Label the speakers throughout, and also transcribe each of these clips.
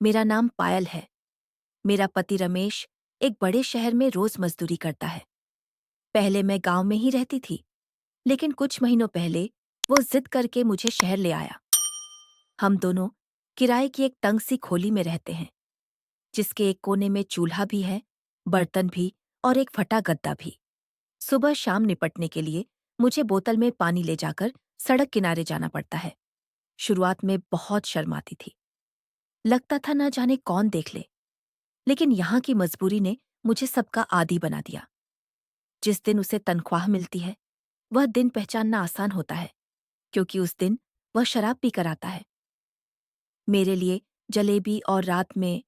Speaker 1: मेरा नाम पायल है। मेरा पति रमेश एक बड़े शहर में रोज मजदूरी करता है। पहले मैं गांव में ही रहती थी, लेकिन कुछ महीनों पहले वो जिद करके मुझे शहर ले आया। हम दोनों किराए की एक तंग सी खोली में रहते हैं, जिसके एक कोने में चूल्हा भी है, बर्तन भी और एक फटा गद्दा भी। सुबह शाम निपटने के लिए मुझे बोतल में पानी ले जाकर सड़क किनारे जाना पड़ता है। शुरुआत में बहुत शर्म आती थी। लगता था ना जाने कौन देख ले, लेकिन यहाँ की मजबूरी ने मुझे सबका आदी बना दिया। जिस दिन उसे तनख्वाह मिलती है, वह दिन पहचानना आसान होता है, क्योंकि उस दिन वह शराब पीकर आता है। मेरे लिए जलेबी और रात में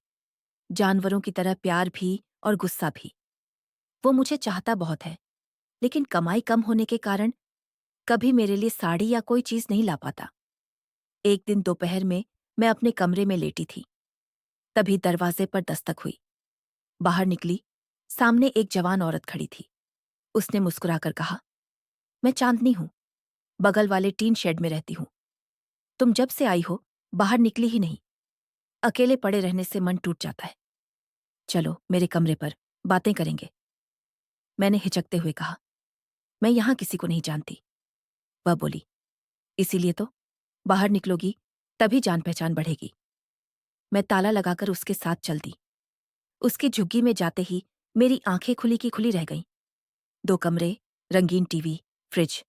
Speaker 1: जानवरों की तरह प्यार भी और गुस्सा भी। वो मुझे चाहता बहुत है, लेकिन कमाई कम होने के कारण कभी मेरे लिए साड़ी या कोई चीज नहीं ला पाता। एक दिन दोपहर में मैं अपने कमरे में लेटी थी, तभी दरवाजे पर दस्तक हुई। बाहर निकली, सामने एक जवान औरत खड़ी थी। उसने मुस्कुराकर कहा, मैं चांदनी हूं, बगल वाले टीन शेड में रहती हूं। तुम जब से आई हो बाहर निकली ही नहीं। अकेले पड़े रहने से मन टूट जाता है। चलो मेरे कमरे पर, बातें करेंगे। मैंने हिचकते हुए कहा, मैं यहां किसी को नहीं जानती। वह बोली, इसीलिए तो बाहर निकलोगी तभी जान पहचान बढ़ेगी। मैं ताला लगाकर उसके साथ चल दी। उसकी झुग्गी में जाते ही मेरी आंखें खुली की खुली रह गईं। 2 कमरे, रंगीन टीवी, फ्रिज।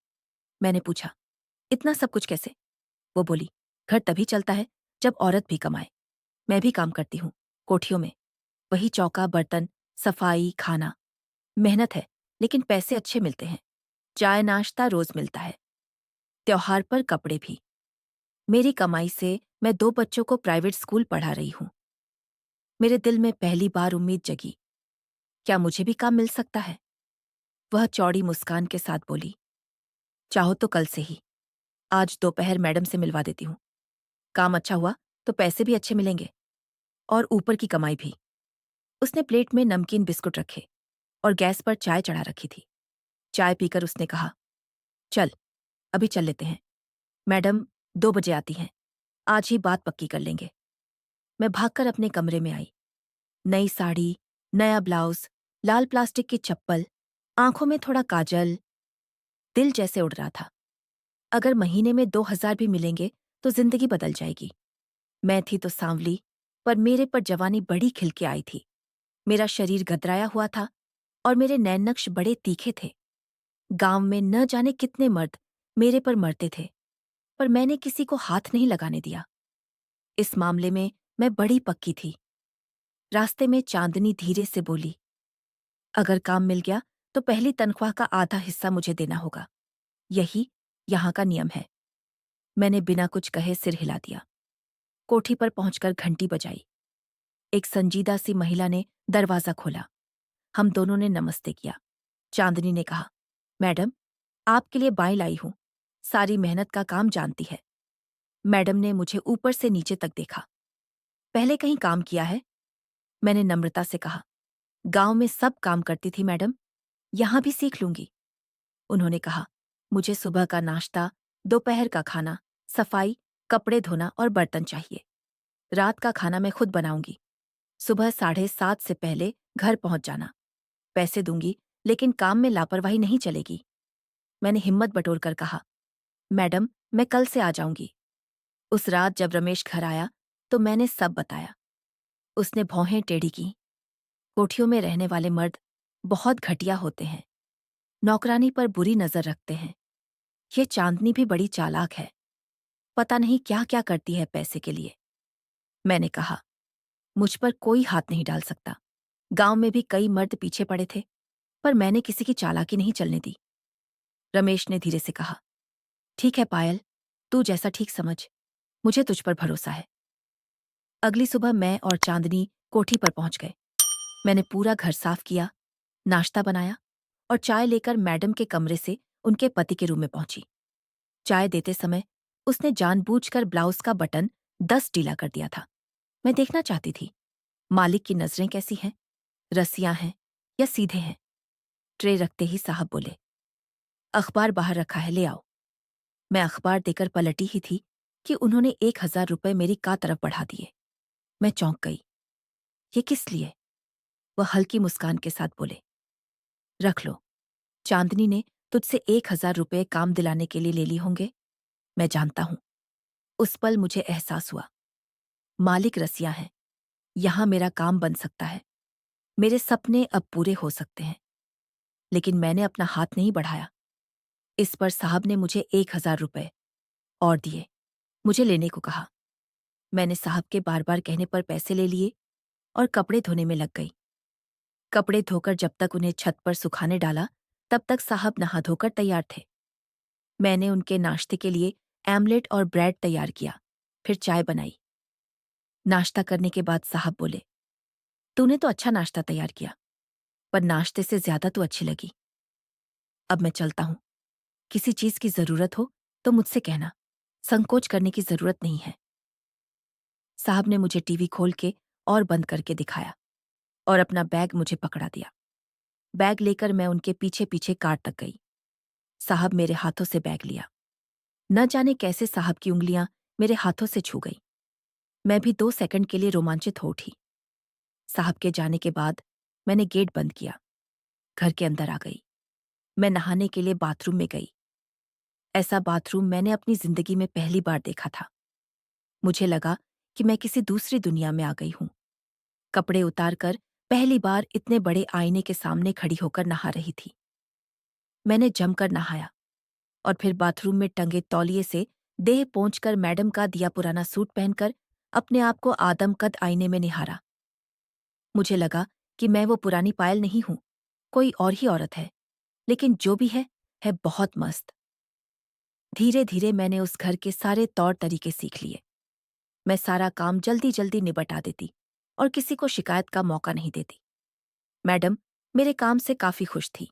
Speaker 1: मैंने पूछा, इतना सब कुछ कैसे? वो बोली, घर तभी चलता है जब औरत भी कमाए। मैं भी काम करती हूँ, कोठियों में। वही चौका बर्तन, सफाई, खाना। मेहनत है, लेकिन पैसे अच्छे मिलते हैं। चाय नाश्ता रोज मिलता है, त्योहार पर कपड़े भी। मेरी कमाई से मैं 2 बच्चों को प्राइवेट स्कूल पढ़ा रही हूँ। मेरे दिल में पहली बार उम्मीद जगी, क्या मुझे भी काम मिल सकता है? वह चौड़ी मुस्कान के साथ बोली, चाहो तो कल से ही। आज दोपहर मैडम से मिलवा देती हूँ। काम अच्छा हुआ तो पैसे भी अच्छे मिलेंगे, और ऊपर की कमाई भी। उसने प्लेट में नमकीन बिस्कुट रखे और गैस पर चाय चढ़ा रखी थी। चाय पीकर उसने कहा, चल अभी चल लेते हैं। मैडम 2 बजे आती हैं, आज ही बात पक्की कर लेंगे। मैं भागकर अपने कमरे में आई। नई साड़ी, नया ब्लाउज, लाल प्लास्टिक की चप्पल, आंखों में थोड़ा काजल। दिल जैसे उड़ रहा था। अगर महीने में 2,000 भी मिलेंगे तो जिंदगी बदल जाएगी। मैं थी तो सांवली, पर मेरे पर जवानी बड़ी खिल के आई थी। मेरा शरीर गदराया हुआ था और मेरे नैन नक्श बड़े तीखे थे। गांव में न जाने कितने मर्द मेरे पर मरते थे, पर मैंने किसी को हाथ नहीं लगाने दिया। इस मामले में मैं बड़ी पक्की थी। रास्ते में चांदनी धीरे से बोली, अगर काम मिल गया तो पहली तनख्वाह का आधा हिस्सा मुझे देना होगा। यही यहाँ का नियम है। मैंने बिना कुछ कहे सिर हिला दिया। कोठी पर पहुंचकर घंटी बजाई। एक संजीदा सी महिला ने दरवाजा खोला। हम दोनों ने नमस्ते किया। चांदनी ने कहा, मैडम, आपके लिए बाई लाई हूं। सारी मेहनत का काम जानती है। मैडम ने मुझे ऊपर से नीचे तक देखा। पहले कहीं काम किया है? मैंने नम्रता से कहा, गांव में सब काम करती थी मैडम, यहां भी सीख लूंगी। उन्होंने कहा, मुझे सुबह का नाश्ता, दोपहर का खाना, सफाई, कपड़े धोना और बर्तन चाहिए। रात का खाना मैं खुद बनाऊंगी। सुबह 7:30 से पहले घर पहुंच जाना। पैसे दूंगी, लेकिन काम में लापरवाही नहीं चलेगी। मैंने हिम्मत बटोरकर कहा, मैडम, मैं कल से आ जाऊंगी। उस रात जब रमेश घर आया तो मैंने सब बताया। उसने भौहें टेढ़ी की। कोठियों में रहने वाले मर्द बहुत घटिया होते हैं, नौकरानी पर बुरी नजर रखते हैं। ये चांदनी भी बड़ी चालाक है, पता नहीं क्या क्या करती है पैसे के लिए। मैंने कहा, मुझ पर कोई हाथ नहीं डाल सकता। गांव में भी कई मर्द पीछे पड़े थे, पर मैंने किसी की चालाकी नहीं चलने दी। रमेश ने धीरे से कहा, ठीक है पायल, तू जैसा ठीक समझ, मुझे तुझ पर भरोसा है। अगली सुबह मैं और चांदनी कोठी पर पहुंच गए। मैंने पूरा घर साफ किया, नाश्ता बनाया और चाय लेकर मैडम के कमरे से उनके पति के रूम में पहुंची। चाय देते समय उसने जानबूझकर ब्लाउज का बटन 10 ढीला कर दिया था। मैं देखना चाहती थी, मालिक की नजरें कैसी हैं, रस्सियां हैं या सीधे हैं। ट्रे रखते ही साहब बोले, अखबार बाहर रखा है, ले आओ। मैं अखबार देकर पलटी ही थी कि उन्होंने 1,000 रुपए मेरी का तरफ बढ़ा दिए। मैं चौंक गई। ये किस लिए? वह हल्की मुस्कान के साथ बोले, रख लो। चांदनी ने तुझसे 1,000 रुपये काम दिलाने के लिए ले ली होंगे। मैं जानता हूं। उस पल मुझे एहसास हुआ, मालिक रसिया हैं। यहां मेरा काम बन सकता है, मेरे सपने अब पूरे हो सकते हैं। लेकिन मैंने अपना हाथ नहीं बढ़ाया। इस पर साहब ने मुझे 1,000 रुपये और दिए। मुझे लेने को कहा। मैंने साहब के बार बार कहने पर पैसे ले लिए और कपड़े धोने में लग गई। कपड़े धोकर जब तक उन्हें छत पर सुखाने डाला, तब तक साहब नहा धोकर तैयार थे। मैंने उनके नाश्ते के लिए एमलेट और ब्रेड तैयार किया, फिर चाय बनाई। नाश्ता करने के बाद साहब बोले, तूने तो अच्छा नाश्ता तैयार किया, पर नाश्ते से ज्यादा तू अच्छी लगी। अब मैं चलता हूं। किसी चीज की जरूरत हो तो मुझसे कहना, संकोच करने की जरूरत नहीं है। साहब ने मुझे टीवी खोल के और बंद करके दिखाया और अपना बैग मुझे पकड़ा दिया। बैग लेकर मैं उनके पीछे पीछे कार तक गई। साहब मेरे हाथों से बैग लिया। न जाने कैसे साहब की उंगलियां मेरे हाथों से छू गई। मैं भी 2 सेकंड के लिए रोमांचित हो उठी। साहब के जाने के बाद मैंने गेट बंद किया, घर के अंदर आ गई। मैं नहाने के लिए बाथरूम में गई। ऐसा बाथरूम मैंने अपनी जिंदगी में पहली बार देखा था। मुझे लगा कि मैं किसी दूसरी दुनिया में आ गई हूं। कपड़े उतारकर पहली बार इतने बड़े आईने के सामने खड़ी होकर नहा रही थी। मैंने जमकर नहाया और फिर बाथरूम में टंगे तौलिए से देह पोंछकर मैडम का दिया पुराना सूट पहनकर अपने आप को आदमकद आईने में निहारा। मुझे लगा कि मैं वो पुरानी पायल नहीं हूं, कोई और ही औरत है, लेकिन जो भी है बहुत मस्त। धीरे धीरे मैंने उस घर के सारे तौर तरीके सीख लिए। मैं सारा काम जल्दी जल्दी निपटा देती और किसी को शिकायत का मौका नहीं देती। मैडम मेरे काम से काफी खुश थी।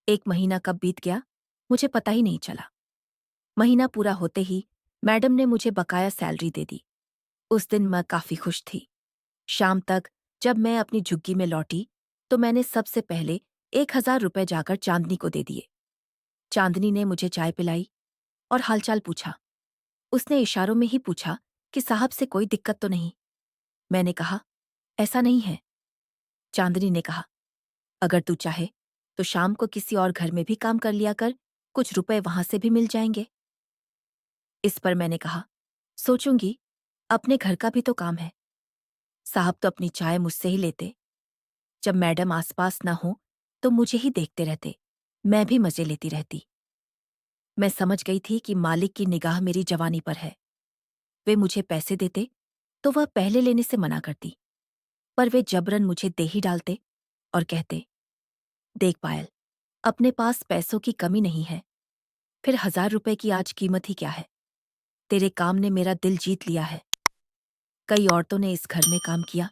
Speaker 1: 1 महीना कब बीत गया मुझे पता ही नहीं चला। महीना पूरा होते ही मैडम ने मुझे बकाया सैलरी दे दी। उस दिन मैं काफी खुश थी। शाम तक जब मैं अपनी झुग्गी में लौटी तो मैंने सबसे पहले 1,000 रुपये जाकर चांदनी को दे दिए। चांदनी ने मुझे चाय पिलाई और हालचाल पूछा। उसने इशारों में ही पूछा कि साहब से कोई दिक्कत तो नहीं। मैंने कहा, ऐसा नहीं है। चांदनी ने कहा, अगर तू चाहे तो शाम को किसी और घर में भी काम कर लिया कर, कुछ रुपए वहां से भी मिल जाएंगे। इस पर मैंने कहा, सोचूंगी, अपने घर का भी तो काम है। साहब तो अपनी चाय मुझसे ही लेते। जब मैडम आसपास न हो तो मुझे ही देखते रहते। मैं भी मजे लेती रहती। मैं समझ गई थी कि मालिक की निगाह मेरी जवानी पर है। वे मुझे पैसे देते तो वह पहले लेने से मना करती, पर वे जबरन मुझे दे ही डालते और कहते, देख पायल, अपने पास पैसों की कमी नहीं है, फिर 1,000 रुपए की आज कीमत ही क्या है। तेरे काम ने मेरा दिल जीत लिया है। कई औरतों ने इस घर में काम किया,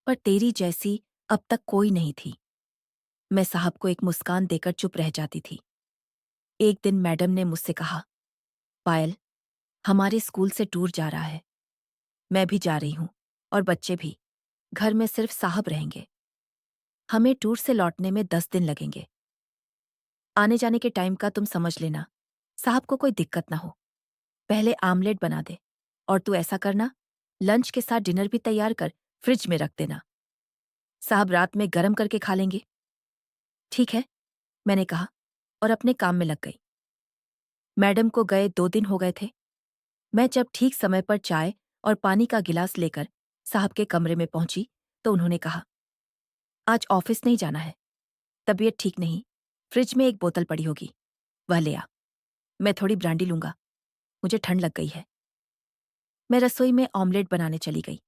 Speaker 1: पर तेरी जैसी अब तक कोई नहीं थी। मैं साहब को एक मुस्कान देकर चुप रह जाती थी। एक दिन मैडम ने मुझसे कहा, पायल, हमारे स्कूल से टूर जा रहा है। मैं भी जा रही हूं और बच्चे भी। घर में सिर्फ साहब रहेंगे। हमें टूर से लौटने में 10 दिन लगेंगे। आने जाने के टाइम का तुम समझ लेना, साहब को कोई दिक्कत ना हो। पहले आमलेट बना दे और तू ऐसा करना, लंच के साथ डिनर भी तैयार कर फ्रिज में रख देना। साहब रात में गरम करके खा लेंगे। ठीक है, मैंने कहा और अपने काम में लग गई। मैडम को गए 2 दिन हो गए थे। मैं जब ठीक समय पर चाय और पानी का गिलास लेकर साहब के कमरे में पहुंची तो उन्होंने कहा, आज ऑफिस नहीं जाना है, तबीयत ठीक नहीं, फ्रिज में एक बोतल पड़ी होगी, वह ले आ। मैं थोड़ी ब्रांडी लूंगा, मुझे ठंड लग गई है। मैं रसोई में ऑमलेट बनाने चली गई।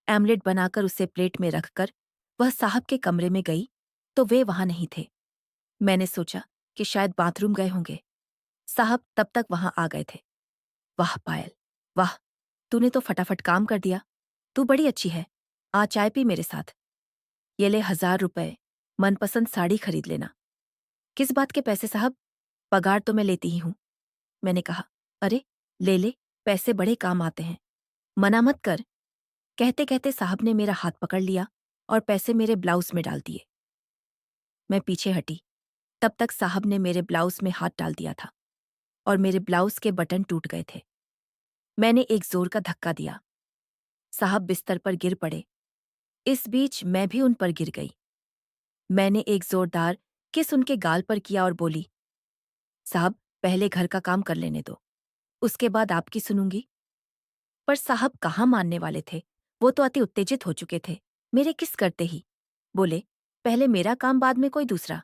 Speaker 1: आमलेट बनाकर उसे प्लेट में रखकर वह साहब के कमरे में गई तो वे वहां नहीं थे। मैंने सोचा कि शायद बाथरूम गए होंगे। साहब तब तक वहां आ गए थे। वाह पायल, वाह, तूने तो फटाफट काम कर दिया। तू बड़ी अच्छी है। आ चाय पी मेरे साथ। ये ले 1,000 रुपए, मनपसंद साड़ी खरीद लेना। किस बात के पैसे साहब? पगार तो मैं लेती ही हूं। मैंने कहा, अरे ले ले, पैसे बड़े काम आते हैं, मना मत कर। कहते कहते साहब ने मेरा हाथ पकड़ लिया और पैसे मेरे ब्लाउज में डाल दिए। मैं पीछे हटी। तब तक साहब ने मेरे ब्लाउज में हाथ डाल दिया था और मेरे ब्लाउज के बटन टूट गए थे। मैंने एक जोर का धक्का दिया। साहब बिस्तर पर गिर पड़े। इस बीच मैं भी उन पर गिर गई। मैंने एक जोरदार किस उनके गाल पर किया और बोली, साहब, पहले घर का काम कर लेने दो, उसके बाद आपकी सुनूंगी। पर साहब कहाँ मानने वाले थे। वो तो अति उत्तेजित हो चुके थे, मेरे किस करते ही। बोले, पहले मेरा काम, बाद में कोई दूसरा।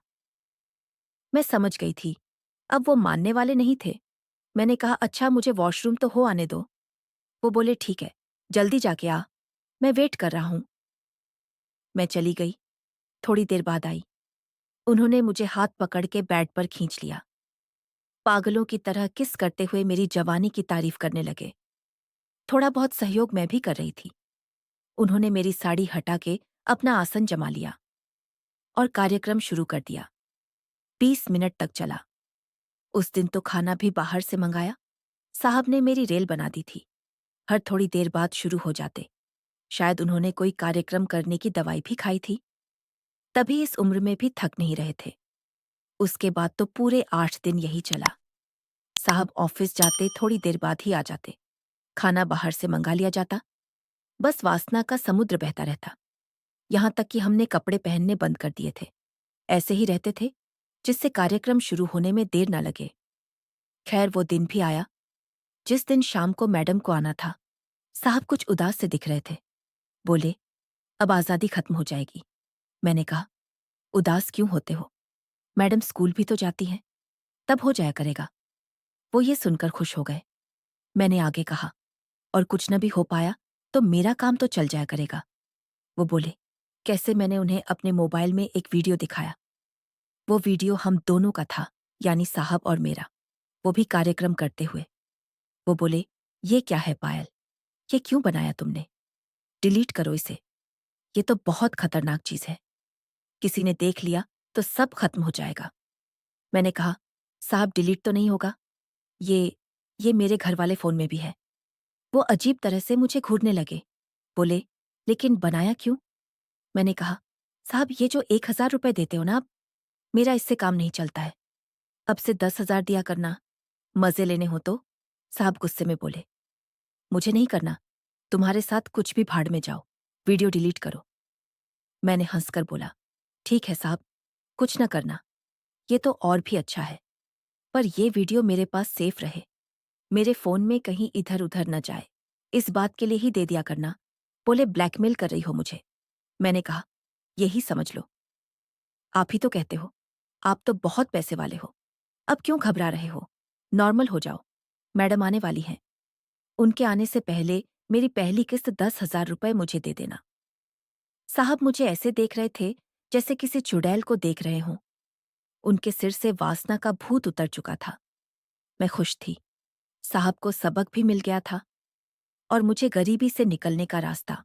Speaker 1: मैं समझ गई थी, अब वो मानने वाले नहीं थे। मैंने कहा, अच्छा मुझे वॉशरूम तो हो आने दो। वो बोले, ठीक है, जल्दी जाके आ, मैं वेट कर रहा हूं। मैं चली गई। थोड़ी देर बाद आई। उन्होंने मुझे हाथ पकड़ के बेड पर खींच लिया। पागलों की तरह किस करते हुए मेरी जवानी की तारीफ करने लगे। थोड़ा बहुत सहयोग मैं भी कर रही थी। उन्होंने मेरी साड़ी हटा के अपना आसन जमा लिया और कार्यक्रम शुरू कर दिया। 20 मिनट तक चला। उस दिन तो खाना भी बाहर से मंगाया। साहब ने मेरी रेल बना दी थी। हर थोड़ी देर बाद शुरू हो जाते। शायद उन्होंने कोई कार्यक्रम करने की दवाई भी खाई थी, तभी इस उम्र में भी थक नहीं रहे थे। उसके बाद तो पूरे 8 दिन यही चला। साहब ऑफिस जाते, थोड़ी देर बाद ही आ जाते। खाना बाहर से मंगा लिया जाता। बस वासना का समुद्र बहता रहता। यहां तक कि हमने कपड़े पहनने बंद कर दिए थे। ऐसे ही रहते थे, जिससे कार्यक्रम शुरू होने में देर न लगे। खैर वो दिन भी आया, जिस दिन शाम को मैडम को आना था। साहब कुछ उदास से दिख रहे थे। बोले, अब आज़ादी खत्म हो जाएगी। मैंने कहा, उदास क्यों होते हो? मैडम स्कूल भी तो जाती हैं, तब हो जाया करेगा। वो ये सुनकर खुश हो गए। मैंने आगे कहा, और कुछ न भी हो पाया तो मेरा काम तो चल जाया करेगा। वो बोले, कैसे? मैंने उन्हें अपने मोबाइल में एक वीडियो दिखाया। वो वीडियो हम दोनों का था, यानी साहब और मेरा, वो भी कार्यक्रम करते हुए। वो बोले, ये क्या है पायल? ये क्यों बनाया तुमने? डिलीट करो इसे, ये तो बहुत खतरनाक चीज है। किसी ने देख लिया तो सब खत्म हो जाएगा। मैंने कहा, साहब डिलीट तो नहीं होगा, ये ये मेरे घर वाले फोन में भी है। वो अजीब तरह से मुझे घूरने लगे। बोले, लेकिन बनाया क्यों? मैंने कहा, साहब ये जो 1000 रुपए देते हो ना आप, मेरा इससे काम नहीं चलता है। अब से 10,000 दिया करना, मजे लेने हो तो। साहब गुस्से में बोले, मुझे नहीं करना, तुम्हारे साथ कुछ भी भाड़ में जाओ, वीडियो डिलीट करो। मैंने हंसकर बोला, ठीक है साहब, कुछ न करना, ये तो और भी अच्छा है। पर ये वीडियो मेरे पास सेफ रहे, मेरे फोन में कहीं इधर उधर न जाए, इस बात के लिए ही दे दिया करना। बोले, ब्लैकमेल कर रही हो मुझे। मैंने कहा, यही समझ लो। आप ही तो कहते हो, आप तो बहुत पैसे वाले हो, अब क्यों घबरा रहे हो? नॉर्मल हो जाओ, मैडम आने वाली हैं। उनके आने से पहले मेरी पहली किस्त 10,000 रुपए मुझे दे देना। साहब मुझे ऐसे देख रहे थे जैसे किसी चुड़ैल को देख रहे हों। उनके सिर से वासना का भूत उतर चुका था। मैं खुश थी। साहब को सबक भी मिल गया था और मुझे गरीबी से निकलने का रास्ता।